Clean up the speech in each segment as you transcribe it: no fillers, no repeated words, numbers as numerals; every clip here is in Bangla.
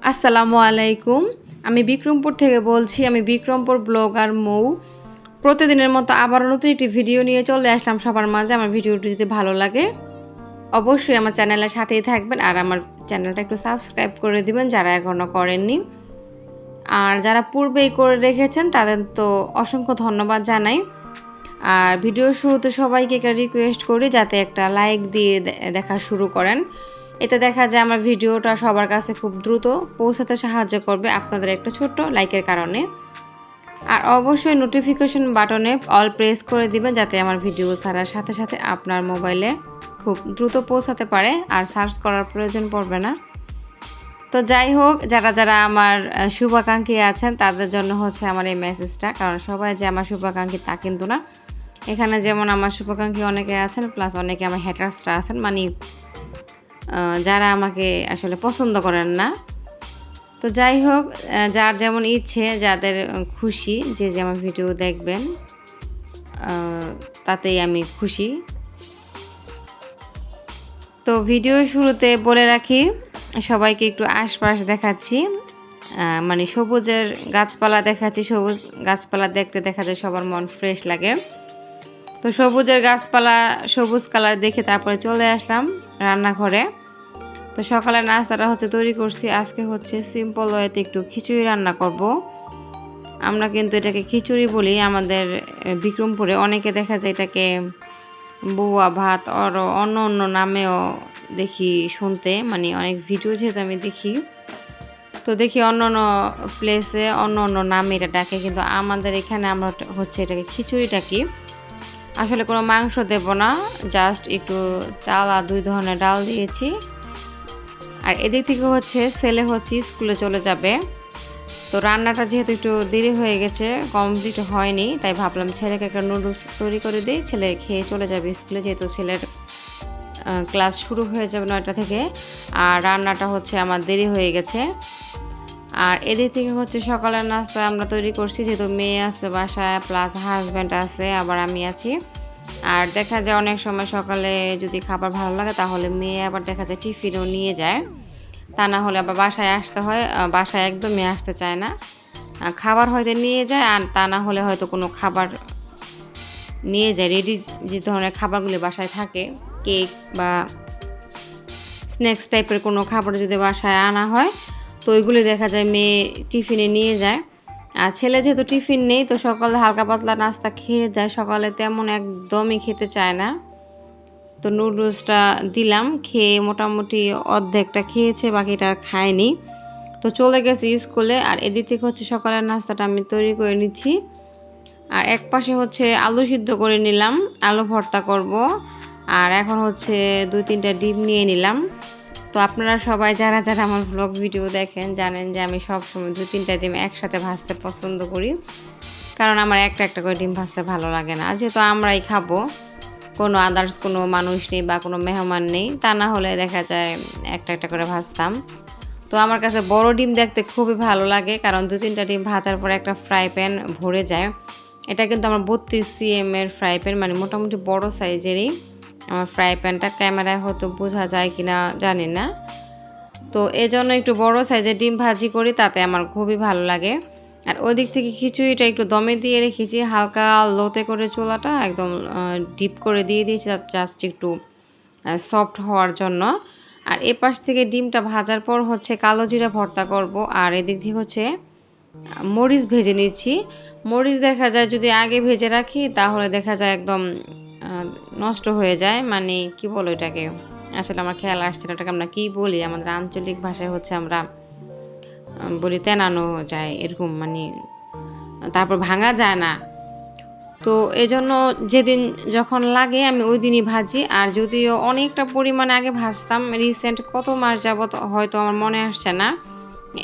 আসসালামু আলাইকুম। আমি বিক্রমপুর থেকে বলছি। আমি বিক্রমপুর ব্লগার মৌ। প্রতিদিনের মতো আবারও নতুন একটি ভিডিও নিয়ে চলে আসলাম সবার মাঝে। আমার ভিডিওটি যদি ভালো লাগে অবশ্যই আমার চ্যানেলের সাথেই থাকবেন আর আমার চ্যানেলটা একটু সাবস্ক্রাইব করে দিবেন যারা এখনও করেননি। আর যারা পূর্বেই করে রেখেছেন তাদের তো অসংখ্য ধন্যবাদ জানাই। আর ভিডিওর শুরুতে সবাইকে একটা রিকোয়েস্ট করি যাতে একটা লাইক দিয়ে দেখা শুরু করেন। এতে দেখা যায় আমার ভিডিওটা সবার কাছে খুব দ্রুত পৌঁছাতে সাহায্য করবে আপনাদের একটা ছোট্ট লাইকের কারণে। আর অবশ্যই নোটিফিকেশন বাটনে অল প্রেস করে দিবেন যাতে আমার ভিডিও ছাড়ার সাথে সাথে আপনার মোবাইলে খুব দ্রুত পৌঁছাতে পারে আর সার্চ করার প্রয়োজন পড়বে না। তো যাই হোক, যারা যারা আমার শুভাকাঙ্ক্ষী আছেন তাদের জন্য হচ্ছে আমার এই মেসেজটা, কারণ সবাই যে আমার শুভাকাঙ্ক্ষী তা কিন্তু না। এখানে যেমন আমার শুভাকাঙ্ক্ষী অনেকে আছেন, প্লাস অনেকে আমার হ্যাটার্সরা আছেন, মানে যারা আমাকে আসলে পছন্দ করেন না। তো যাই হোক, যার যেমন ইচ্ছে, যাদের খুশি যে আমার ভিডিও দেখবেন তাতেই আমি খুশি। তো ভিডিও শুরুতে বলে রাখি সবাইকে একটু আশপাশ দেখাচ্ছি, মানে সবুজের গাছপালা দেখাচ্ছি। সবুজ গাছপালা দেখতে দেখা যায় সবার মন ফ্রেশ লাগে। তো সবুজের গাছপালা সবুজ কালার দেখে তারপরে চলে আসলাম রান্নাঘরে। তো সকালের নাস্তাটা হচ্ছে তৈরি করছি। আজকে হচ্ছে সিম্পল ওয়েতে একটু খিচুড়ি রান্না করব। আমরা কিন্তু এটাকে খিচুড়ি বলি আমাদের বিক্রমপুরে। অনেকে দেখা যায় এটাকে বউয়া ভাত আর অন্য অন্য নামেও দেখি শুনতে, মানে অনেক ভিডিও যেহেতু আমি দেখি, তো দেখি অন্য অন্য প্লেসে অন্য অন্য নামে এটা ডাকে, কিন্তু আমাদের এখানে আমরা হচ্ছে এটাকে খিচুড়ি ডাকি। আসলে কোনো মাংস দেব না, জাস্ট একটু চাল আর 2 ধরনের ডাল দিয়েছি। আর এদিক থেকে হচ্ছে ছেলে হচ্ছে স্কুলে চলে যাবে। তো রান্নাটা যেহেতু একটু দেরি হয়ে গেছে, কমপ্লিট হয়নি, তাই ভাবলাম ছেলেকে একটা নুডলস তৈরি করে দিই, ছেলে খেয়ে চলে যাবে স্কুলে, যেহেতু ছেলের ক্লাস শুরু হয়ে যাবে 9টা থেকে। আর রান্নাটা হচ্ছে আমার দেরি হয়ে গেছে। আর এদিক থেকে হচ্ছে সকালের নাস্তা আমরা তৈরি করছি, যেহেতু মেয়ে আছে বাসায়, প্লাস হাজব্যান্ড আছে, আবার আমি আছি। আর দেখা যায় অনেক সময় সকালে যদি খাবার ভালো লাগে তাহলে মেয়ে আবার দেখা যায় টিফিনও নিয়ে যায়, তা না হলে আবার বাসায় আসতে হয়। বাসায় একদমই আসতে চায় না, খাবার হয়তো নিয়ে যায়, আর তা না হলে হয়তো কোনো খাবার নিয়ে যায়। রেডি যে ধরনের খাবারগুলি বাসায় থাকে, কেক বা স্ন্যাক্স টাইপের কোনো খাবার যদি বাসায় আনা হয়, তো ওইগুলি দেখা যায় মেয়ে টিফিনে নিয়ে যায়। আর ছেলে যেহেতু টিফিন নেই, তো সকালে হালকা পাতলা নাস্তা খেয়ে যায়, সকালে তেমন একদমই খেতে চায় না। তো নুডলসটা দিলাম, খেয়ে মোটামুটি অর্ধেকটা খেয়েছে, বাকিটা আর খায়নি। তো চলে গেছে স্কুলে। আর এদিক থেকে হচ্ছে সকালের নাস্তাটা আমি তৈরি করে নিচ্ছি। আর এক পাশে হচ্ছে আলু সিদ্ধ করে নিলাম, আলু ভর্তা করব। আর এখন হচ্ছে 2-3টা ডিম নিয়ে নিলাম। তো আপনারা সবাই যারা যারা আমার ব্লগ ভিডিও দেখেন জানেন যে আমি সবসময় 2-3টা ডিম একসাথে ভাজতে পছন্দ করি, কারণ আমার একটা একটা করে ডিম ভাজতে ভালো লাগে না। যেহেতু আমরাই খাবো, কোনো আদার্স কোনো মানুষ নেই বা কোনো মেহমান নেই, তা না হলে দেখা যায় একটা একটা করে ভাজতাম। তো আমার কাছে বড় ডিম দেখতে খুবই ভালো লাগে, কারণ 2-3টা ডিম ভাজার পরে একটা ফ্রাই প্যান ভরে যায়। এটা কিন্তু আমার 32 cm এর ফ্রাই প্যান, মানে মোটামুটি বড় সাইজেরই আমার ফ্রাই প্যানটা। ক্যামেরায় হয়তো বোঝা যায় কিনা জানি না। তো এই জন্য একটু বড় সাইজের ডিম ভাজি করি, তাতে আমার খুবই ভালো লাগে। আর ওই দিক থেকে খিচুড়িটা একটু দমে দিয়ে রেখেছি, হালকা লোতে করে চুলাটা একদম ডিপ করে দিয়ে দিয়েছি, জাস্ট একটু সফট হওয়ার জন্য। আর এ পাশ থেকে ডিমটা ভাজার পর হচ্ছে কালো জিরা ভর্তা করব। আর এদিক থেকে হচ্ছে মরিচ ভেজে নিচ্ছি। মরিচ দেখা যায় যদি আগে ভেজে রাখি তাহলে দেখা যায় একদম নষ্ট হয়ে যায়, মানে কি বলো এটাকে, আসলে আমার খেয়াল আসছে না এটাকে আমরা কী বলি। আমাদের আঞ্চলিক ভাষায় হচ্ছে আমরা বলি তেনানো যায় এরকম, মানে তারপর ভাঙা যায় না। তো এজন্য যেদিন যখন লাগে আমি ওই দিনই ভাজি। আর যদিও অনেকটা পরিমাণে আগে ভাজতাম, রিসেন্ট কত মাস যাবত হয়তো আমার মনে আসছে না,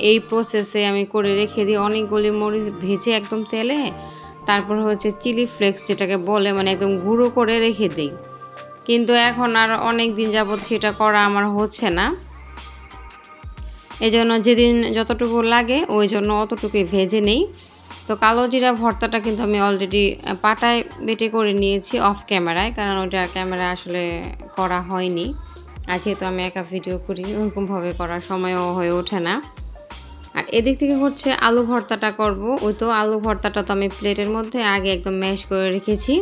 এই প্রসেসে আমি করে রেখে দিই অনেকগুলি মরিচ ভেজে একদম তেলে, তারপর হচ্ছে চিলি ফ্লেক্স যেটাকে বলে, মানে একদম গুঁড়ো করে রেখে দিই। কিন্তু এখন আর অনেক দিন যাবত সেটা করা আমার হচ্ছে না। এই জন্য যেদিন যতটুকু লাগে ওই জন্য অতটুকুই ভেজে নেই। তো কালো জিরা ভর্তাটা কিন্তু আমি অলরেডি পাটায় বেটে করে নিয়েছি অফ ক্যামেরায়, কারণ ওটা ক্যামেরা আসলে করা হয়নি। আর যেহেতু আমি একা ভিডিও করি, ওরকমভাবে করার সময়ও হয়ে ওঠে না। আর এদিক থেকে হচ্ছে আলু ভর্তাটা করব। ওই তো আলু ভর্তাটা তো আমি প্লেটের মধ্যে আগে একদম ম্যাশ করে রেখেছি,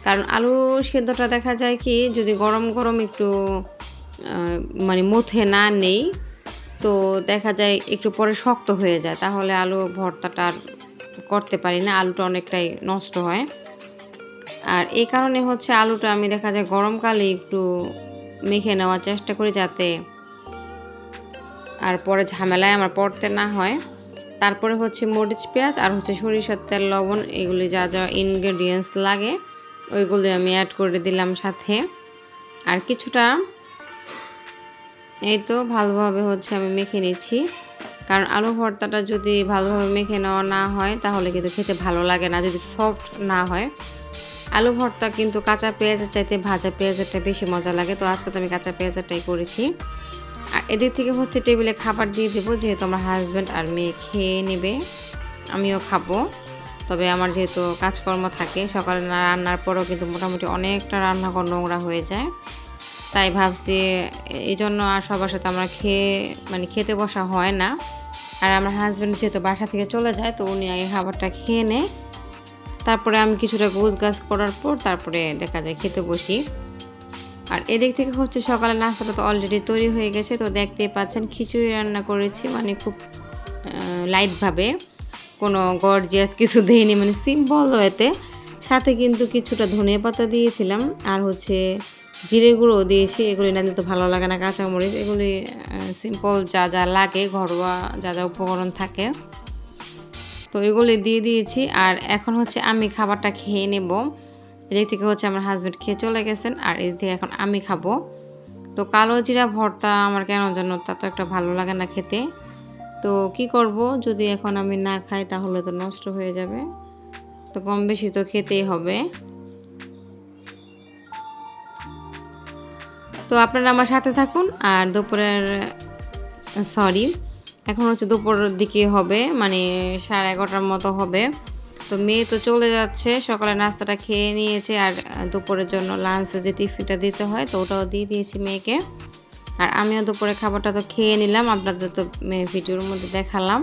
কারণ আলু সেদ্ধটা দেখা যায় কি যদি গরম গরম একটু মানে মথে না নেই তো দেখা যায় একটু পরে শক্ত হয়ে যায়, তাহলে আলু ভর্তাটা আর করতে পারি না, আলুটা অনেকটাই নষ্ট হয়। আর এই কারণে হচ্ছে আলুটা আমি দেখা যায় গরমকালে একটু মেখে নেওয়ার চেষ্টা করি, যাতে আর পরে ঝামেলায় আমার পড়তে না হয়। তারপরে হচ্ছে মরিচ পেঁয়াজ আর হচ্ছে সরিষার তেল লবণ এগুলি যা যা ইনগ্রেডিয়েন্টস লাগে ওইগুলি আমি অ্যাড করে দিলাম সাথে। আর কিছুটা এই তো ভালোভাবে হচ্ছে আমি মেখে নিচ্ছি, কারণ আলু ভর্তাটা যদি ভালোভাবে মেখে নেওয়া না হয় তাহলে কিন্তু খেতে ভালো লাগে না, যদি সফট না হয়। আলু ভর্তা কিন্তু কাঁচা পেঁয়াজের চাইতে ভাজা পেঁয়াজেরটা বেশি মজা লাগে, তো আজকে তো আমি কাঁচা পেঁয়াজেরটাই করেছি। আর এদিক থেকে হচ্ছে টেবিলে খাবার দিয়ে দেবো, যেহেতু আমার হাজব্যান্ড আর মেয়ে খেয়ে নেবে, আমিও খাবো। তবে আমার যেহেতু কাজকর্ম থাকে সকালে না রান্নার পরেও কিন্তু মোটামুটি অনেকটা রান্নাঘর নোংরা হয়ে যায়, তাই ভাবছি এই জন্য আর সবার সাথে আমরা খেতে বসা হয় না। আর আমার হাজব্যান্ড যেহেতু বাসা থেকে চলে যায় তো উনি আগে খাবারটা খেয়ে নেয়, তারপরে আমি কিছুটা গোছগাছ করার পর তারপরে দেখা যায় খেতে বসি। আর এদিক থেকে হচ্ছে সকালে নাস্তাটা তো অলরেডি তৈরি হয়ে গেছে, তো দেখতেই পাচ্ছেন খিচুড়ি রান্না করেছি, মানে খুব লাইটভাবে, কোনো গর্জিয়াস কিছু দিইনি, মানে সিম্পল ওয়েতে। সাথে কিন্তু কিছুটা ধনিয়া পাতা দিয়েছিলাম আর হচ্ছে জিরে গুঁড়ো দিয়েছি, এগুলি না দিলে তো ভালো লাগে না, কাঁচামরিচ, এগুলি সিম্পল যা যা লাগে ঘরোয়া যা যা উপকরণ থাকে তো এগুলি দিয়ে দিয়েছি। আর এখন হচ্ছে আমি খাবারটা খেয়ে নেব। এদিক থেকে হচ্ছে আমার হাজব্যান্ড খেয়ে চলে গেছেন আর এদিক থেকে এখন আমি খাবো। তো কালো জিরা ভর্তা আমার কেন যেন তা তো একটা ভালো লাগে না খেতে, তো কি করব, যদি এখন আমি না খাই তাহলে তো নষ্ট হয়ে যাবে, তো কম বেশি তো খেতেই হবে। তো আপনারা আমার সাথে থাকুন। আর এখন হচ্ছে দুপুরের দিকে হবে, মানে 11:30টার মতো হবে। তো মেয়ে তো চলে যাচ্ছে, সকালে নাস্তাটা খেয়ে নিয়েছে আর দুপুরের জন্য লাঞ্চে যে টিফিনটা দিতে হয় তো ওটাও দিয়ে দিয়েছি মেয়েকে। আর আমিও দুপুরে খাবারটা তো খেয়ে নিলাম, আপনাদের তো ভিডিওর মধ্যে দেখালাম।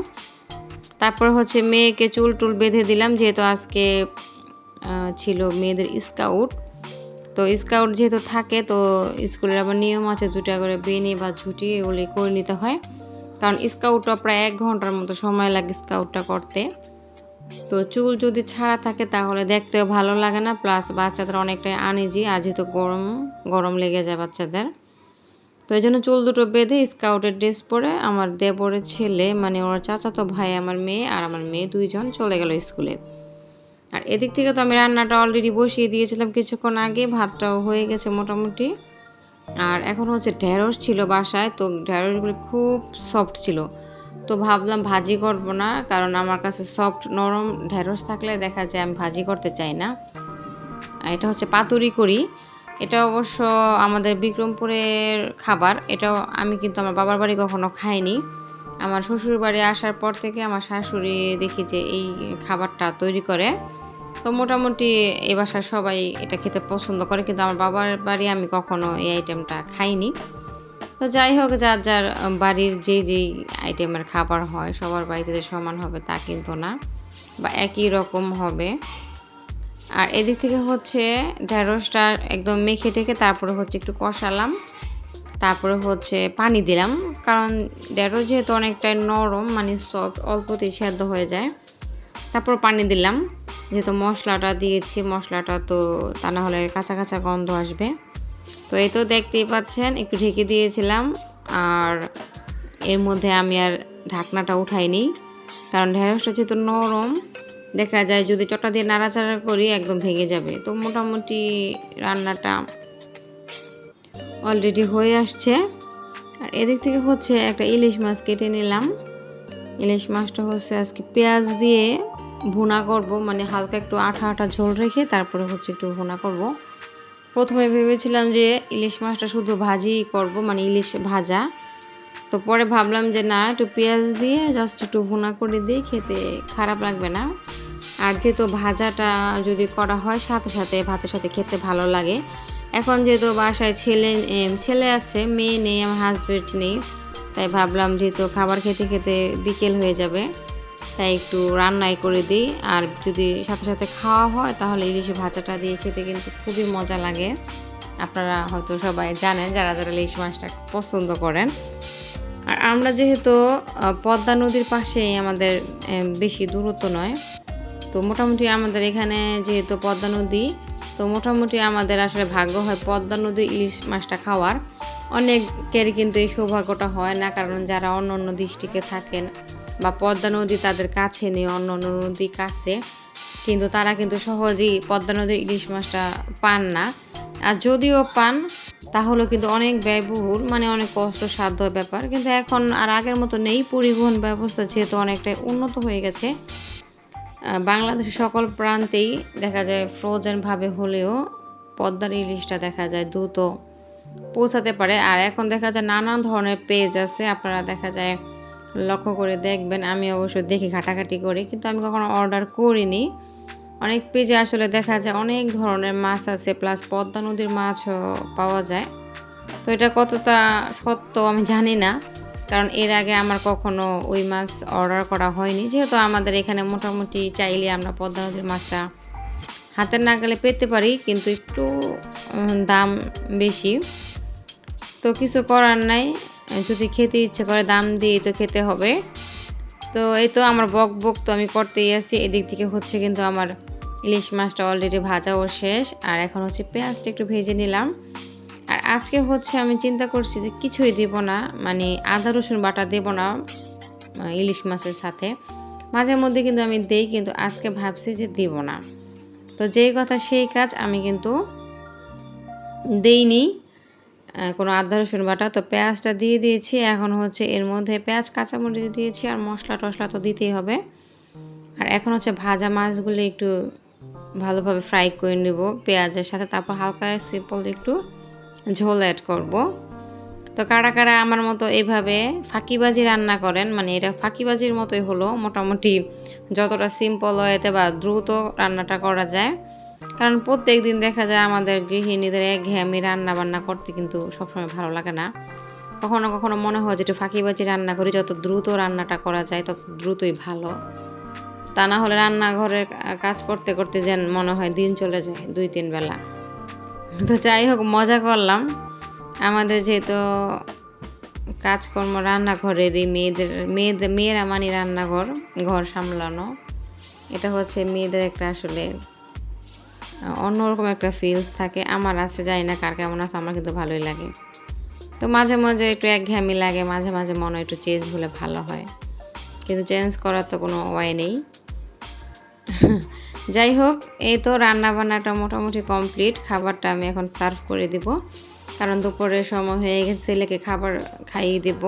তারপরে হচ্ছে মেয়েকে চুল টুল বেঁধে দিলাম, যেহেতু আজকে ছিল মেয়েদের স্কাউট। তো স্কাউট যেহেতু থাকে তো স্কুলের আবার নিয়ম আছে 2টা করে বেনি বা ঝুঁটি এগুলি করে নিতে হয়, কারণ স্কাউটটা প্রায় 1 ঘন্টার মতো সময় লাগে স্কাউটটা করতে। তো চুল যদি ছাড়া থাকে তাহলে দেখতেও ভালো লাগে না, প্লাস বাচ্চাদের অনেকটাই আনইজি, আর যেহেতু গরম লেগে যায় বাচ্চাদের। তো এই জন্য চুল দুটো বেঁধে স্কাউটের ড্রেস পরে আমার দেবরের ছেলে, মানে ওর চাচাতো ভাই আমার মেয়ে আর আমার মেয়ে 2 জন চলে গেল স্কুলে। আর এদিক থেকে তো আমি রান্নাটা অলরেডি বসিয়ে দিয়েছিলাম কিছুক্ষণ আগে, ভাতটাও হয়ে গেছে মোটামুটি। আর এখন হচ্ছে ঢেঁড়স ছিল বাসায়, তো ঢেঁড়সগুলো খুব সফট ছিল, তো ভাবলাম ভাজি করব না, কারণ আমার কাছে সফট নরম ঢেঁড়স থাকলে দেখা যায় আমি ভাজি করতে চাই না। এটা হচ্ছে পাতুরি করি, এটা অবশ্য আমাদের বিক্রমপুরের খাবার, এটাও আমি কিন্তু আমার বাবার বাড়ি কখনো খাইনি। আমার শ্বশুর বাড়ি আসার পর থেকে আমার শাশুড়ি দেখি যে এই খাবারটা তৈরি করে, তো মোটামুটি এই বাসার সবাই এটা খেতে পছন্দ করে, কিন্তু আমার বাবার বাড়ি আমি কখনো এই আইটেমটা খাইনি। তো যাই হোক, যার যার বাড়ির যেই আইটেমের খাবার হয় সবার বাড়িতে যে সমান হবে তা কিন্তু না, বা একই রকম হবে। আর এদিক থেকে হচ্ছে ঢেঁড়সটা একদম মেখে টেখে তারপরে হচ্ছে একটু কষালাম, তারপরে হচ্ছে পানি দিলাম, কারণ ঢেঁড়স যেহেতু অনেকটাই নরম, মানে সফট, অল্পতেই সেদ্ধ হয়ে যায়। তারপর পানি দিলাম, যেহেতু মশলাটা দিয়েছি, মশলাটা তো তা না হলে কাঁচা কাঁচা গন্ধ আসবে। তো এই তো দেখতেই পাচ্ছেন একটু ঢেকে দিয়েছিলাম, আর এর মধ্যে আমি আর ঢাকনাটা উঠাইনি, কারণ ঢেঁড়সটা যেহেতু নরম দেখা যায় যদি চটা দিয়ে নাড়াচাড়া করি একদম ভেঙে যাবে। তো মোটামুটি রান্নাটা অলরেডি হয়ে আসছে। আর এদিক থেকে হচ্ছে একটা ইলিশ মাছ কেটে নিলাম, ইলিশ মাছটা হচ্ছে আজকে পেঁয়াজ দিয়ে ভুনা করব, মানে হালকা একটু আঠা আঠা ঝোল রেখে তারপরে হচ্ছে একটু ভুনা করব। প্রথমে ভেবেছিলাম যে ইলিশ মাছটা শুধু ভাজি করব, মানে ইলিশ ভাজা, তো পরে ভাবলাম যে না, একটু পেঁয়াজ দিয়ে জাস্ট একটু ভুনা করে দিয়ে খেতে খারাপ লাগবে না। আর যেহেতু ভাজাটা যদি করা হয় সাথে সাথে ভাতের সাথে খেতে ভালো লাগে। এখন যেহেতু বাসায় ছেলে আছে, মেয়ে নেই, আমার হাজব্যান্ড নেই, তাই ভাবলাম যেহেতু খাবার খেতে খেতে বিকেল হয়ে যাবে, তাই একটু রান্নাই করে দিই। আর যদি সাথে সাথে খাওয়া হয় তাহলে ইলিশ ভাজাটা দিয়ে খেতে কিন্তু খুবই মজা লাগে। আপনারা হয়তো সবাই জানেন যারা যারা ইলিশ মাছটা পছন্দ করেন। আর আমরা যেহেতু পদ্মা নদীর পাশেই আমাদের, বেশি দূরত্ব নয়, তো মোটামুটি আমাদের এখানে যেহেতু পদ্মা নদী, তো মোটামুটি আমাদের আসলে ভাগ্য হয় পদ্মা নদীর ইলিশ মাছটা খাওয়ার। অনেকেরই কিন্তু এই সৌভাগ্যটা হয় না, কারণ যারা অন্য অন্য ডিস্ট্রিক্টে থাকেন বা পদ্মা নদী তাদের কাছে নেই, অন্য অন্য নদী কাছে, কিন্তু তারা কিন্তু সহজেই পদ্মা নদীর ইলিশ মাছটা পান না। আর যদিও পান তাহলেও কিন্তু অনেক ব্যয়বহুল, মানে অনেক কষ্টসাধ্য ব্যাপার। কিন্তু এখন আর আগের মতো নেই, পরিবহন ব্যবস্থা যেহেতু অনেকটাই উন্নত হয়ে গেছে। বাংলাদেশের সকল প্রান্তেই দেখা যায় ফ্রোজেনভাবে হলেও পদ্মার ইলিশটা দেখা যায় দ্রুত পৌঁছাতে পারে। আর এখন দেখা যায় নানান ধরনের পেজ আছে, আপনারা দেখা যায় লক্ষ্য করে দেখবেন। আমি অবশ্য দেখি, ঘাটাঘাটি করি, কিন্তু আমি কখনো অর্ডার করিনি। অনেক পেজে আসলে দেখা যায় অনেক ধরনের মাছ আছে, প্লাস পদ্মা নদীর মাছও পাওয়া যায়। তো এটা কতটা সত্য আমি জানি না, কারণ এর আগে আমার কখনো ওই মাছ অর্ডার করা হয়নি। যেহেতু আমাদের এখানে মোটামুটি চাইলে আমরা পদ্মা নদীর মাছটা হাতের নাগালে পেতে পারি, কিন্তু একটু দাম বেশি। তো কিছু করার নাই, যদি খেতে ইচ্ছে করে দাম দিয়ে তো খেতে হবে। তো এই তো আমার বক বক তো আমি করতেই আছি। এদিক থেকে হচ্ছে কিন্তু আমার ইলিশ মাছটা অলরেডি ভাজাও শেষ। আর এখন হচ্ছে পেঁয়াজটা একটু ভেজে নিলাম। আর আজকে হচ্ছে আমি চিন্তা করছি যে কিছুই দেব না, মানে আদা রসুন বাটা দেব না ইলিশ মাছের সাথে। মাঝে মধ্যে কিন্তু আমি দেই, কিন্তু আজকে ভাবছি যে দেব না। তো যেই কথা সেই কাজ, আমি কিন্তু দেইনি কোনো আদা রসুন বাটা। তো পেঁয়াজটা দিয়ে দিয়েছি। এখন হচ্ছে এর মধ্যে পেঁয়াজ কাঁচামরিচ দিয়েছি, আর মশলা টশলা তো দিতেই হবে। আর এখন হচ্ছে ভাজা মাছগুলো একটু ভালোভাবে ফ্রাই করে নেব পেঁয়াজের সাথে, তারপর হালকা সিম্পল একটু ঝোল অ্যাড করব। তো কারা কারা আমার মতো এইভাবে ফাঁকিবাজি রান্না করেন, মানে এটা ফাঁকিবাজির মতোই হলো, মোটামুটি যতটা সিম্পল ওয়েতে বা দ্রুত রান্নাটা করা যায়। কারণ প্রত্যেক দিন দেখা যায় আমাদের গৃহিণীদের একঘেয়েমি রান্না বান্না করতে কিন্তু সবসময় ভালো লাগে না। কখনো কখনো মনে হয় যে একটু ফাঁকিবাজি রান্না করি, যত দ্রুত রান্নাটা করা যায় তত দ্রুতই ভালো। তা না হলে রান্নাঘরের কাজ করতে করতে যেন মনে হয় দিন চলে যায় 2-3 বেলা। তো যাই হোক, মজা করলাম। আমাদের যেহেতু কাজকর্ম রান্নাঘরেরই, মেয়েরা মানে রান্নাঘর, ঘর সামলানো, এটা হচ্ছে মেয়েদের একটা আসলে অন্যরকম একটা ফিলস থাকে। আমার আছে, জানি না কার কেমন আছে, আমার কিন্তু ভালোই লাগে। তো মাঝে মাঝে একটু একঘেয়েমি লাগে, মাঝে মাঝে মনে একটু চেঞ্জ হলে ভালো হয়, কিন্তু চেঞ্জ করার তো কোনো ওয়ে নেই। যাই হোক, এই তো রান্না বান্নাটা মোটামুটি কমপ্লিট। খাবারটা আমি এখন সার্ভ করে দিব, কারণ দুপুরের সময় হয়ে গেছে, ছেলেকে খাবার খাইয়ে দেব।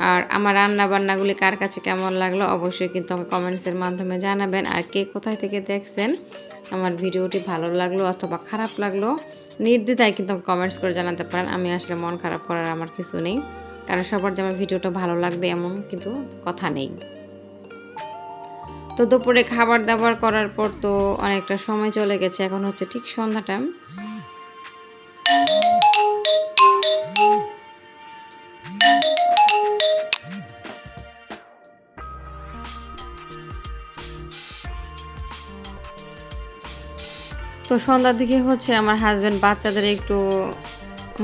আর আমার রান্না বান্নাগুলি কার কাছে কেমন লাগলো অবশ্যই কিন্তু আমাকে কমেন্টসের মাধ্যমে জানাবেন। আর কে কোথায় থেকে দেখছেন, আমার ভিডিওটি ভালো লাগলো অথবা খারাপ লাগলো নির্দ্বিধায় কিন্তু কমেন্টস করে জানাতে পারেন। আমি আসলে মন খারাপ করার আমার কিছু নেই, কারণ সবার যে আমার ভিডিওটা ভালো লাগবে এমন কিন্তু কথা নেই। তো দুপুরে খাবার দাবার করার পর তো অনেকটা সময় চলে গেছে, এখন হচ্ছে ঠিক সন্ধ্যা টাইম। তো সন্ধ্যার দিকে হচ্ছে আমার হাজব্যান্ড বাচ্চাদের একটু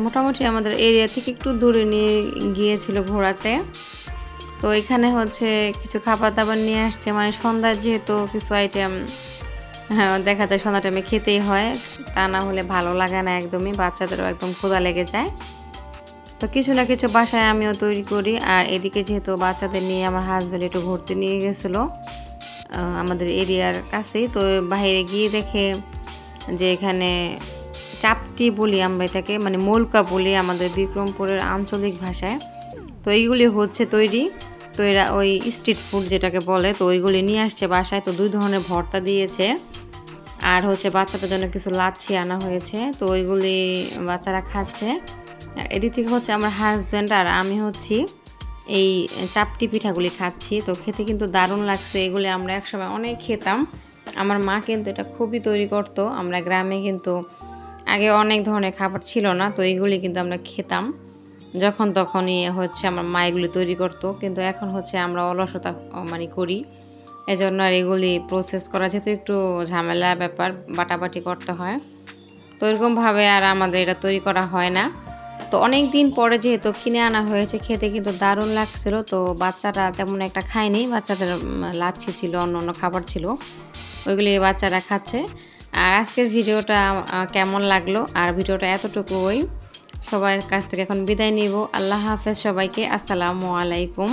মোটামুটি আমাদের এরিয়া থেকে একটু দূরে নিয়ে গিয়েছিল ঘোরাতে। তো এখানে হচ্ছে কিছু খাবার দাবার নিয়ে আসছে, মানে সন্ধ্যায় যেহেতু কিছু আইটেম, হ্যাঁ দেখা যায় সন্ধ্যা টাইমে খেতেই হয়, তা না হলে ভালো লাগে না একদমই, বাচ্চাদেরও একদম ক্ষুধা লেগে যায়। তো কিছু না কিছু বাসায় আমিও তৈরি করি। আর এদিকে যেহেতু বাচ্চাদের নিয়ে আমার হাজব্যান্ড একটু ঘুরতে নিয়ে গেছিলো আমাদের এরিয়ার কাছেই, তো বাইরে গিয়ে দেখে যে এখানে চাপটি বলি আমরা এটাকে, মানে মোলকা বলি আমাদের বিক্রমপুরের আঞ্চলিক ভাষায়। তো এইগুলি হচ্ছে তৈরি, তো এরা ওই স্ট্রিট ফুড যেটাকে বলে, তো ওইগুলি নিয়ে আসছে বাসায়। তো 2 ধরনের ভর্তা দিয়েছে, আর হচ্ছে বাচ্চাদের জন্য কিছু লাচ্ছি আনা হয়েছে, তো ওইগুলি বাচ্চারা খাচ্ছে। আর এদিক থেকে হচ্ছে আমার হাজব্যান্ড আর আমি হচ্ছি এই চাপটি পিঠাগুলি খাচ্ছি। তো খেতে কিন্তু দারুণ লাগছে, এগুলি আমরা একসময় অনেক খেতাম। আমার মা কিন্তু এটা খুবই তৈরি করতো। আমরা গ্রামে কিন্তু আগে অনেক ধরনের খাবার ছিল না, তো এইগুলি কিন্তু আমরা খেতাম। যখন তখনই হচ্ছে আমার মা এগুলি তৈরি করতো, কিন্তু এখন হচ্ছে আমরা অলসতা মানে করি। এজন্য আর এগুলি প্রসেস করা যেহেতু একটু ঝামেলা ব্যাপার, বাটাবাটি করতে হয়। তো এরকমভাবে আর আমাদের এটা তৈরি করা হয় না। তো অনেক দিন পরে যেহেতু কিনে আনা হয়েছে, খেতে কিন্তু দারুণ লাগছিল। তো বাচ্চাটা তেমন একটা খায়নি। বাচ্চাদের লাচ্ছি ছিল, অন্য খাবার ছিল। ওইগুলি বাচ্চারা খাচ্ছে। আর আজকের ভিডিওটা কেমন লাগলো? আর ভিডিওটা এতটুকুই। সবার কাছ থেকে এখন বিদায় নিব। আল্লাহ হাফেজ সবাইকে। আসসালামু আলাইকুম।